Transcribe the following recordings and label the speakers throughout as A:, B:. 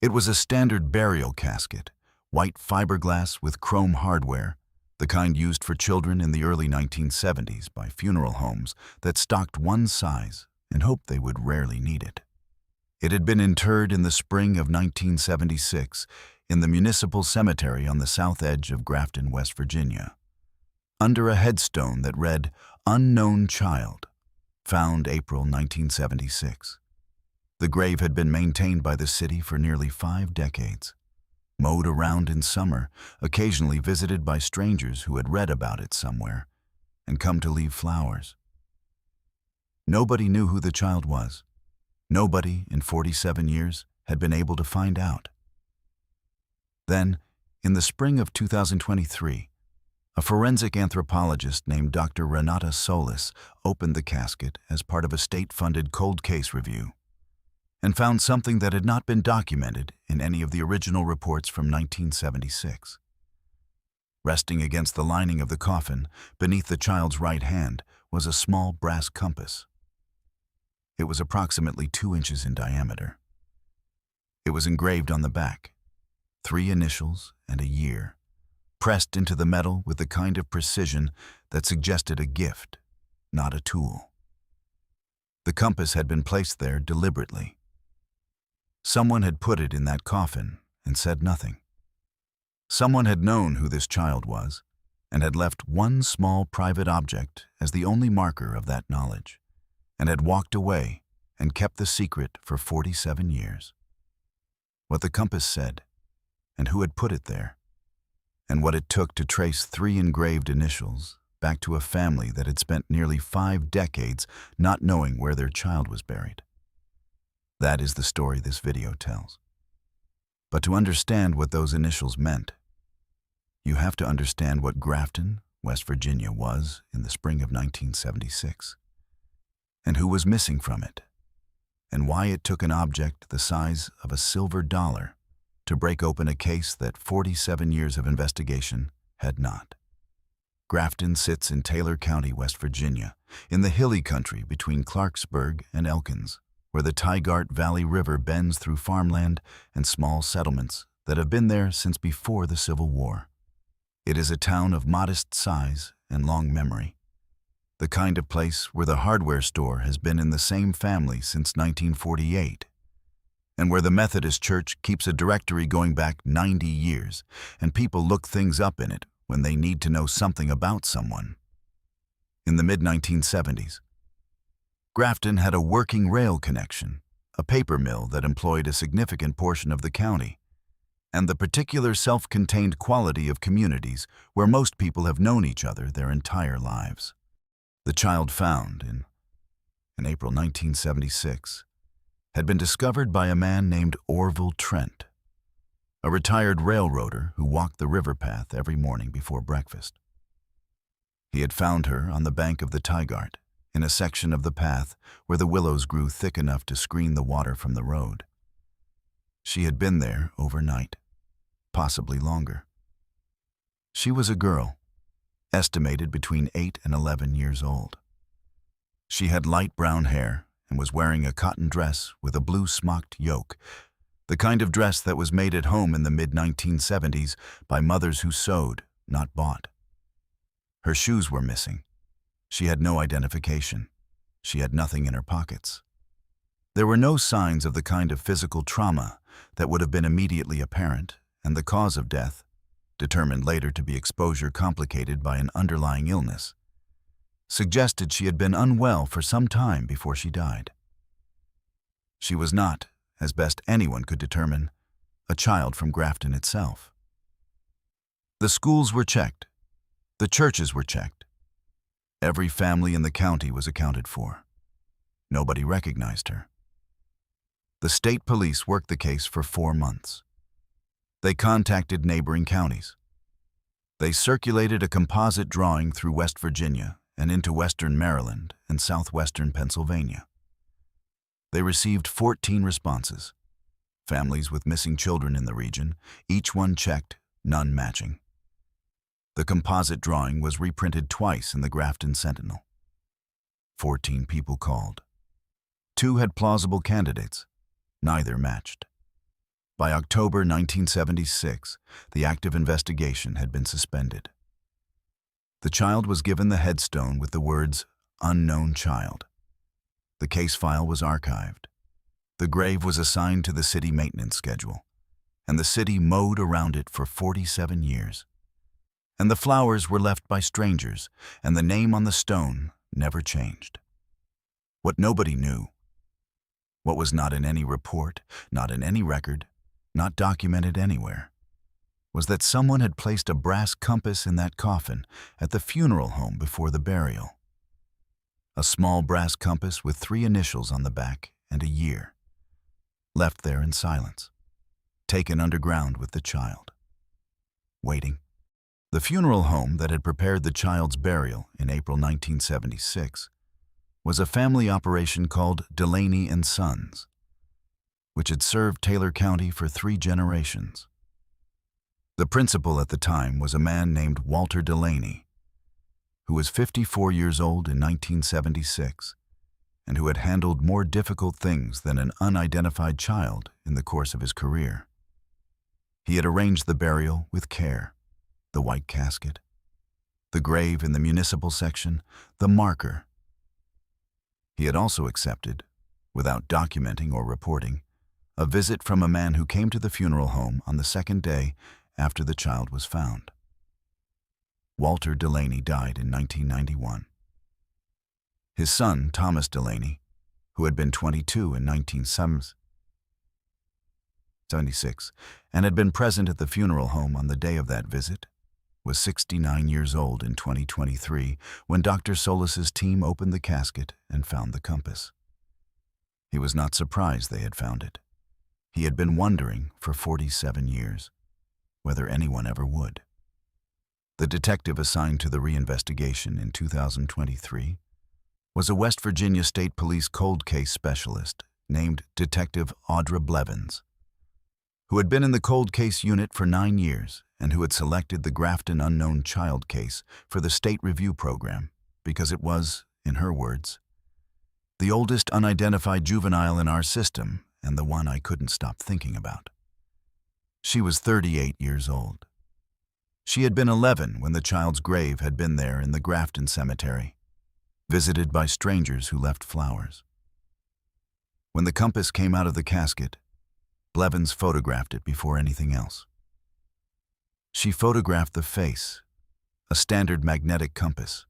A: It was a standard burial casket, white fiberglass with chrome hardware, the kind used for children in the early 1970s by funeral homes that stocked one size and hoped they would rarely need it. It had been interred in the spring of 1976 in the municipal cemetery on the south edge of Grafton, West Virginia, under a headstone that read, "Unknown Child, found April 1976. The grave had been maintained by the city for nearly 5 decades, mowed around in summer, occasionally visited by strangers who had read about it somewhere and come to leave flowers. Nobody knew who the child was. Nobody in 47 years had been able to find out. Then, in the spring of 2023, a forensic anthropologist named Dr. Renata Solis opened the casket as part of a state-funded cold case review and found something that had not been documented in any of the original reports from 1976. Resting against the lining of the coffin, beneath the child's right hand, was a small brass compass. It was approximately 2 inches in diameter. It was engraved on the back, 3 initials and a year, pressed into the metal with the kind of precision that suggested a gift, not a tool. The compass had been placed there deliberately. Someone had put it in that coffin and said nothing. Someone had known who this child was and had left one small private object as the only marker of that knowledge, and had walked away and kept the secret for 47 years. What the compass said, and who had put it there, and what it took to trace 3 engraved initials back to a family that had spent nearly 5 decades not knowing where their child was buried. That is the story this video tells. But to understand what those initials meant, you have to understand what Grafton, West Virginia was in the spring of 1976, and who was missing from it, and why it took an object the size of a silver dollar to break open a case that 47 years of investigation had not. Grafton sits in Taylor County, West Virginia, in the hilly country between Clarksburg and Elkins, where the Tygart Valley River bends through farmland and small settlements that have been there since before the Civil War. It is a town of modest size and long memory, the kind of place where the hardware store has been in the same family since 1948, and where the Methodist Church keeps a directory going back 90 years, and people look things up in it when they need to know something about someone. In the mid-1970s, Grafton had a working rail connection, a paper mill that employed a significant portion of the county, and the particular self-contained quality of communities where most people have known each other their entire lives. The child found in April 1976 had been discovered by a man named Orville Trent, a retired railroader who walked the river path every morning before breakfast. He had found her on the bank of the Tygart, in a section of the path where the willows grew thick enough to screen the water from the road. She had been there overnight, possibly longer. She was a girl, estimated between 8 and 11 years old. She had light brown hair and was wearing a cotton dress with a blue smocked yoke, the kind of dress that was made at home in the mid-1970s by mothers who sewed, not bought. Her shoes were missing. She had no identification. She had nothing in her pockets. There were no signs of the kind of physical trauma that would have been immediately apparent, and the cause of death, determined later to be exposure complicated by an underlying illness, suggested she had been unwell for some time before she died. She was not, as best anyone could determine, a child from Grafton itself. The schools were checked. The churches were checked. Every family in the county was accounted for. Nobody recognized her. The state police worked the case for 4 months. They contacted neighboring counties. They circulated a composite drawing through West Virginia and into western Maryland and southwestern Pennsylvania. They received 14 responses, families with missing children in the region, each one checked, none matching. The composite drawing was reprinted twice in the Grafton Sentinel. 14 people called. 2 had plausible candidates. Neither matched. By October 1976, the active investigation had been suspended. The child was given the headstone with the words, "Unknown Child." The case file was archived. The grave was assigned to the city maintenance schedule, and the city mowed around it for 47 years. And the flowers were left by strangers, and the name on the stone never changed. What nobody knew, what was not in any report, not in any record, not documented anywhere, was that someone had placed a brass compass in that coffin at the funeral home before the burial. A small brass compass with 3 initials on the back and a year, left there in silence, taken underground with the child, waiting. The funeral home that had prepared the child's burial in April 1976 was a family operation called Delaney and Sons, which had served Taylor County for 3 generations. The principal at the time was a man named Walter Delaney, who was 54 years old in 1976 and who had handled more difficult things than an unidentified child in the course of his career. He had arranged the burial with care, the white casket, the grave in the municipal section, the marker. He had also accepted, without documenting or reporting, a visit from a man who came to the funeral home on the 2nd day after the child was found. Walter Delaney died in 1991. His son, Thomas Delaney, who had been 22 in 1976 and had been present at the funeral home on the day of that visit, was 69 years old in 2023 when Dr. Solis's team opened the casket and found the compass. He was not surprised they had found it. He had been wondering for 47 years whether anyone ever would. The detective assigned to the reinvestigation in 2023 was a West Virginia State Police cold case specialist named Detective Audra Blevins, who had been in the cold case unit for 9 years and who had selected the Grafton Unknown Child case for the state review program because it was, in her words, the oldest unidentified juvenile in our system and the one I couldn't stop thinking about. She was 38 years old. She had been 11 when the child's grave had been there in the Grafton Cemetery, visited by strangers who left flowers. When the compass came out of the casket, Blevins photographed it before anything else. She photographed the face, a standard magnetic compass,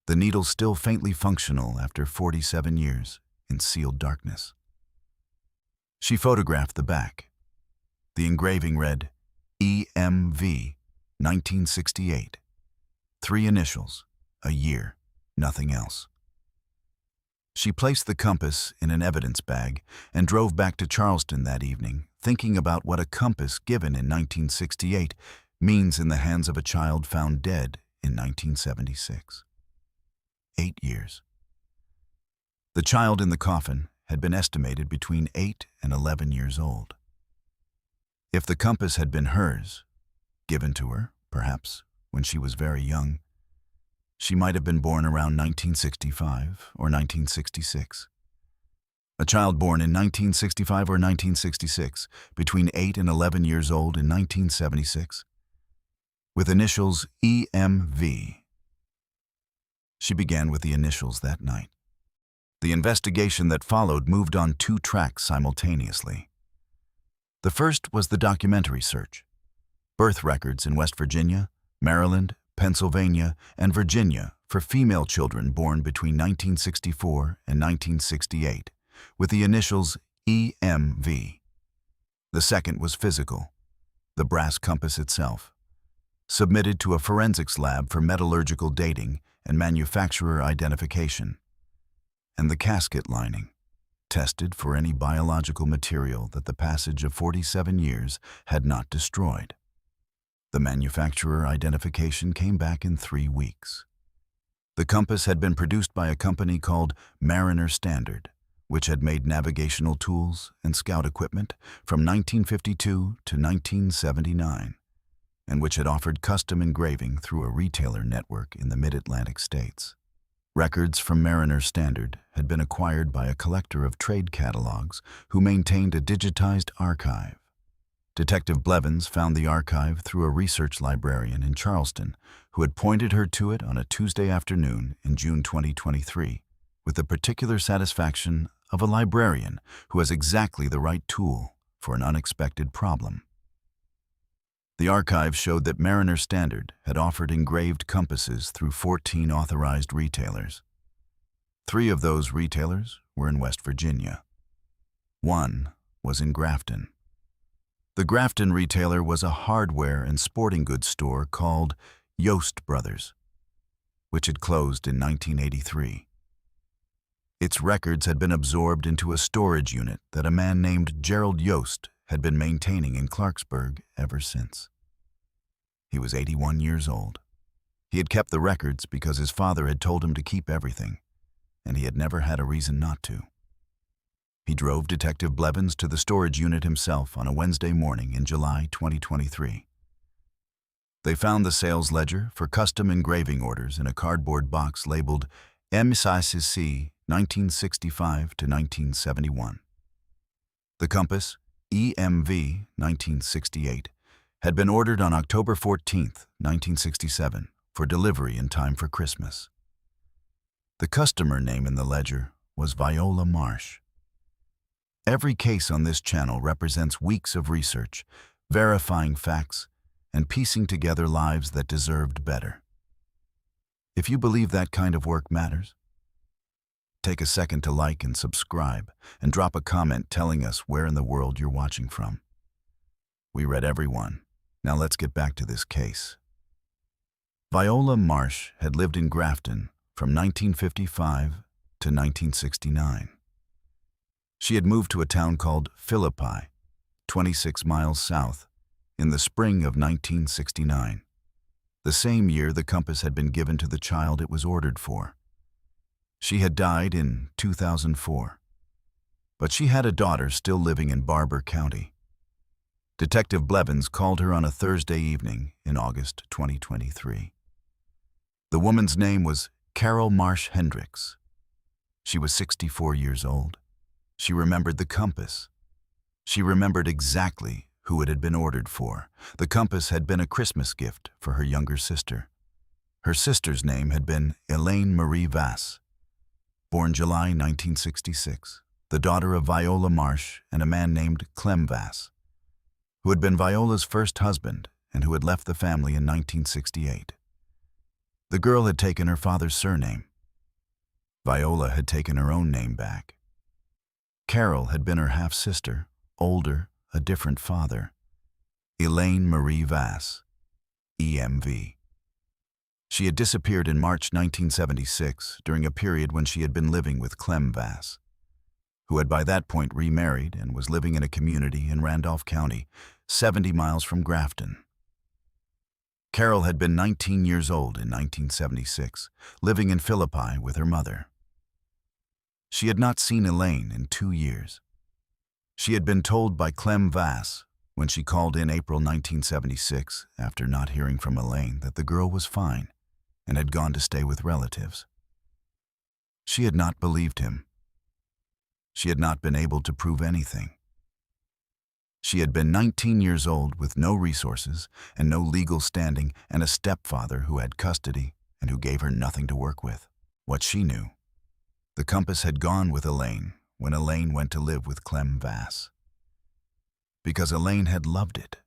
A: the needle still faintly functional after 47 years in sealed darkness. She photographed the back. The engraving read, EMV, 1968. 3 initials, a year, nothing else. She placed the compass in an evidence bag and drove back to Charleston that evening, thinking about what a compass given in 1968 means in the hands of a child found dead in 1976. 8 years. The child in the coffin had been estimated between 8 and 11 years old. If the compass had been hers, given to her, perhaps, when she was very young, she might have been born around 1965 or 1966. A child born in 1965 or 1966, between 8 and 11 years old in 1976, with initials EMV. She began with the initials that night. The investigation that followed moved on 2 tracks simultaneously. The first was the documentary search. Birth records in West Virginia, Maryland, Pennsylvania, and Virginia for female children born between 1964 and 1968, with the initials EMV. The second was physical, the brass compass itself, submitted to a forensics lab for metallurgical dating and manufacturer identification, and the casket lining, tested for any biological material that the passage of 47 years had not destroyed. The manufacturer identification came back in 3 weeks. The compass had been produced by a company called Mariner Standard, which had made navigational tools and scout equipment from 1952 to 1979, and which had offered custom engraving through a retailer network in the mid-Atlantic states. Records from Mariner Standard had been acquired by a collector of trade catalogs who maintained a digitized archive Detective Blevins found the archive through a research librarian in Charleston who had pointed her to it on a Tuesday afternoon in June 2023, with the particular satisfaction of a librarian who has exactly the right tool for an unexpected problem. The archive showed that Mariner Standard had offered engraved compasses through 14 authorized retailers. 3 of those retailers were in West Virginia. 1 was in Grafton. The Grafton retailer was a hardware and sporting goods store called Yost Brothers, which had closed in 1983. Its records had been absorbed into a storage unit that a man named Gerald Yost had been maintaining in Clarksburg ever since. He was 81 years old. He had kept the records because his father had told him to keep everything, and he had never had a reason not to. He drove Detective Blevins to the storage unit himself on a Wednesday morning in July 2023. They found the sales ledger for custom engraving orders in a cardboard box labeled MSICC 1965 to 1971. The compass, EMV 1968, had been ordered on October 14, 1967, for delivery in time for Christmas. The customer name in the ledger was Viola Marsh. Every case on this channel represents weeks of research, verifying facts, and piecing together lives that deserved better. If you believe that kind of work matters, take a second to like and subscribe, and drop a comment telling us where in the world you're watching from. We read every one. Now let's get back to this case. Viola Marsh had lived in Grafton from 1955 to 1969. She had moved to a town called Philippi, 26 miles south, in the spring of 1969, the same year the compass had been given to the child it was ordered for. She had died in 2004, but she had a daughter still living in Barber County. Detective Blevins called her on a Thursday evening in August 2023. The woman's name was Carol Marsh Hendricks. She was 64 years old. She remembered the compass. She remembered exactly who it had been ordered for. The compass had been a Christmas gift for her younger sister. Her sister's name had been Elaine Marie Vass, born July 1966, the daughter of Viola Marsh and a man named Clem Vass, who had been Viola's first husband and who had left the family in 1968. The girl had taken her father's surname. Viola had taken her own name back. Carol had been her half-sister, older, a different father. Elaine Marie Vass, EMV. She had disappeared in March 1976 during a period when she had been living with Clem Vass, who had by that point remarried and was living in a community in Randolph County, 70 miles from Grafton. Carol had been 19 years old in 1976, living in Philippi with her mother. She had not seen Elaine in 2 years. She had been told by Clem Vass when she called in April 1976 after not hearing from Elaine that the girl was fine and had gone to stay with relatives. She had not believed him. She had not been able to prove anything. She had been 19 years old with no resources and no legal standing and a stepfather who had custody and who gave her nothing to work with. What she knew, the compass had gone with Elaine when Elaine went to live with Clem Vass. Because Elaine had loved it.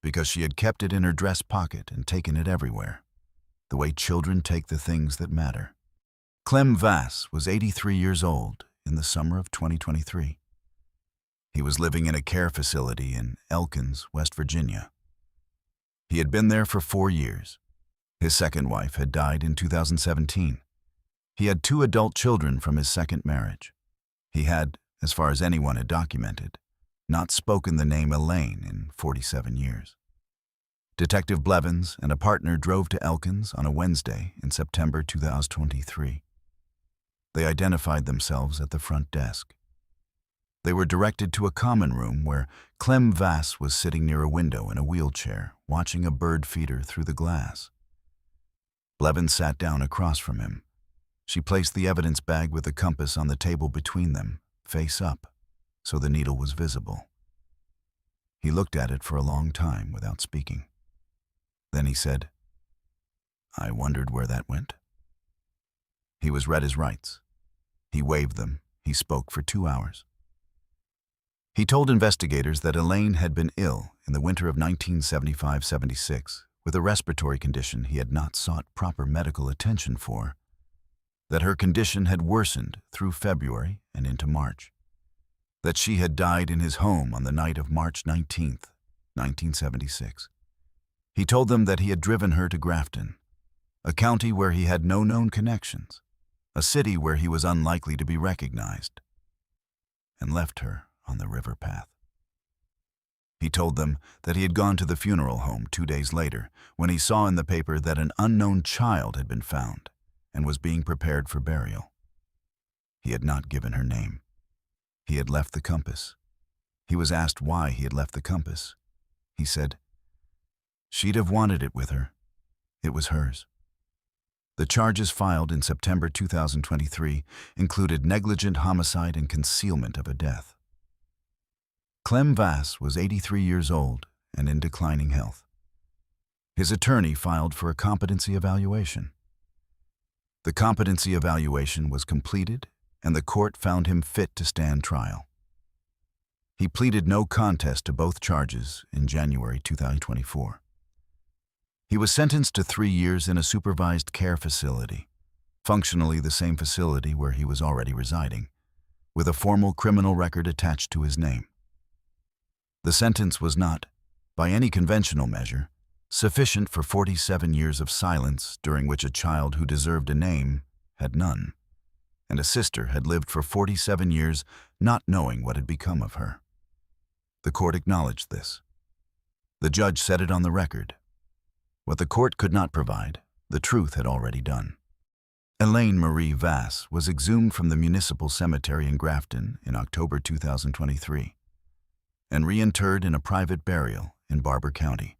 A: Because she had kept it in her dress pocket and taken it everywhere, the way children take the things that matter. Clem Vass was 83 years old in the summer of 2023. He was living in a care facility in Elkins, West Virginia. He had been there for 4 years. His second wife had died in 2017. He had 2 adult children from his second marriage. He had, as far as anyone had documented, not spoken the name Elaine in 47 years. Detective Blevins and a partner drove to Elkins on a Wednesday in September 2023. They identified themselves at the front desk. They were directed to a common room where Clem Vass was sitting near a window in a wheelchair, watching a bird feeder through the glass. Blevins sat down across from him. She placed the evidence bag with the compass on the table between them, face up, so the needle was visible. He looked at it for a long time without speaking. Then he said, "I wondered where that went." He was read his rights. He waived them. He spoke for 2 hours. He told investigators that Elaine had been ill in the winter of 1975-76 with a respiratory condition he had not sought proper medical attention for, that her condition had worsened through February and into March, that she had died in his home on the night of March 19th, 1976. He told them that he had driven her to Grafton, a county where he had no known connections, a city where he was unlikely to be recognized, and left her on the river path. He told them that he had gone to the funeral home 2 days later when he saw in the paper that an unknown child had been found and was being prepared for burial. He had not given her name. He had left the compass. He was asked why he had left the compass. He said, "She'd have wanted it with her. It was hers." The charges filed in September 2023 included negligent homicide and concealment of a death. Clem Vass was 83 years old and in declining health. His attorney filed for a competency evaluation. The competency evaluation was completed, and the court found him fit to stand trial. He pleaded no contest to both charges in January 2024. He was sentenced to 3 years in a supervised care facility, functionally the same facility where he was already residing, with a formal criminal record attached to his name. The sentence was not, by any conventional measure, sufficient for 47 years of silence during which a child who deserved a name had none, and a sister had lived for 47 years not knowing what had become of her. The court acknowledged this. The judge said it on the record. What the court could not provide, the truth had already done. Elaine Marie Vass was exhumed from the municipal cemetery in Grafton in October 2023 and reinterred in a private burial in Barber County,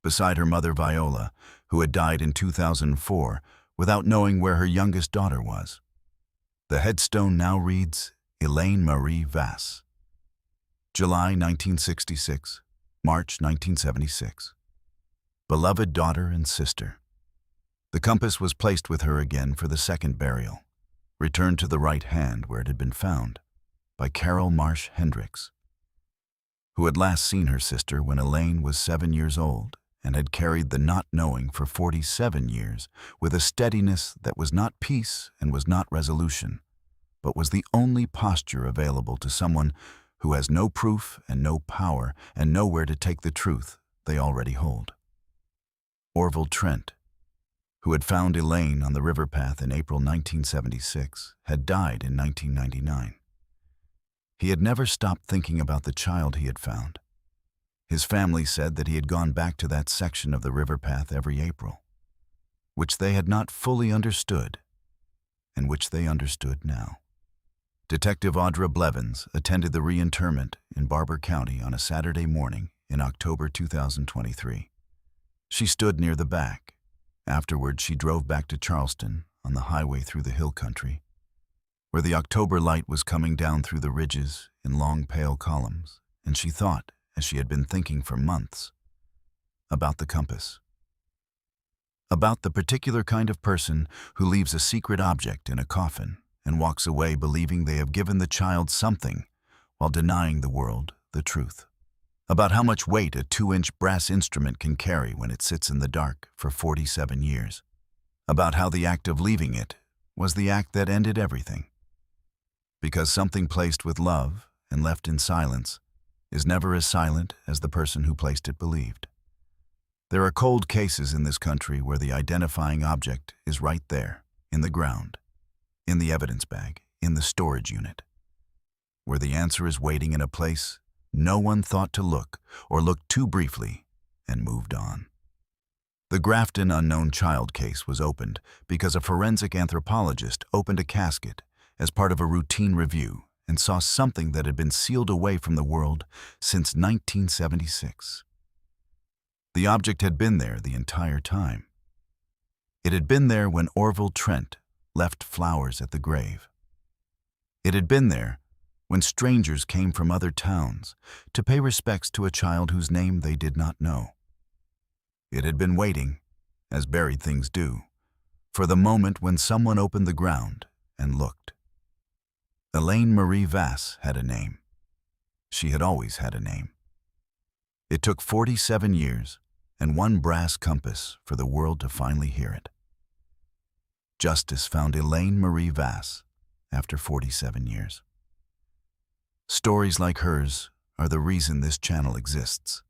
A: beside her mother Viola, who had died in 2004 without knowing where her youngest daughter was. The headstone now reads, Elaine Marie Vass. July 1966, March 1976. Beloved daughter and sister. The compass was placed with her again for the second burial, returned to the right hand where it had been found, by Carol Marsh Hendricks, who had last seen her sister when Elaine was 7 years old and had carried the not knowing for 47 years with a steadiness that was not peace and was not resolution, but was the only posture available to someone who has no proof and no power and nowhere to take the truth they already hold. Orville Trent, who had found Elaine on the river path in April 1976, had died in 1999. He had never stopped thinking about the child he had found. His family said that he had gone back to that section of the river path every April, which they had not fully understood, and which they understood now. Detective Audra Blevins attended the reinterment in Barber County on a Saturday morning in October 2023. She stood near the back. Afterward, she drove back to Charleston on the highway through the hill country, where the October light was coming down through the ridges in long pale columns, and she thought, as she had been thinking for months, about the compass. About the particular kind of person who leaves a secret object in a coffin and walks away believing they have given the child something while denying the world the truth. About how much weight a 2-inch brass instrument can carry when it sits in the dark for 47 years. About how the act of leaving it was the act that ended everything. Because something placed with love and left in silence is never as silent as the person who placed it believed. There are cold cases in this country where the identifying object is right there, in the ground, in the evidence bag, in the storage unit, where the answer is waiting in a place no one thought to look or looked too briefly and moved on. The Grafton unknown child case was opened because a forensic anthropologist opened a casket as part of a routine review and saw something that had been sealed away from the world since 1976. The object had been there the entire time. It had been there when Orville Trent left flowers at the grave. It had been there when strangers came from other towns to pay respects to a child whose name they did not know. It had been waiting, as buried things do, for the moment when someone opened the ground and looked. Elaine Marie Vass had a name. She had always had a name. It took 47 years and one brass compass for the world to finally hear it. Justice found Elaine Marie Vass after 47 years. Stories like hers are the reason this channel exists.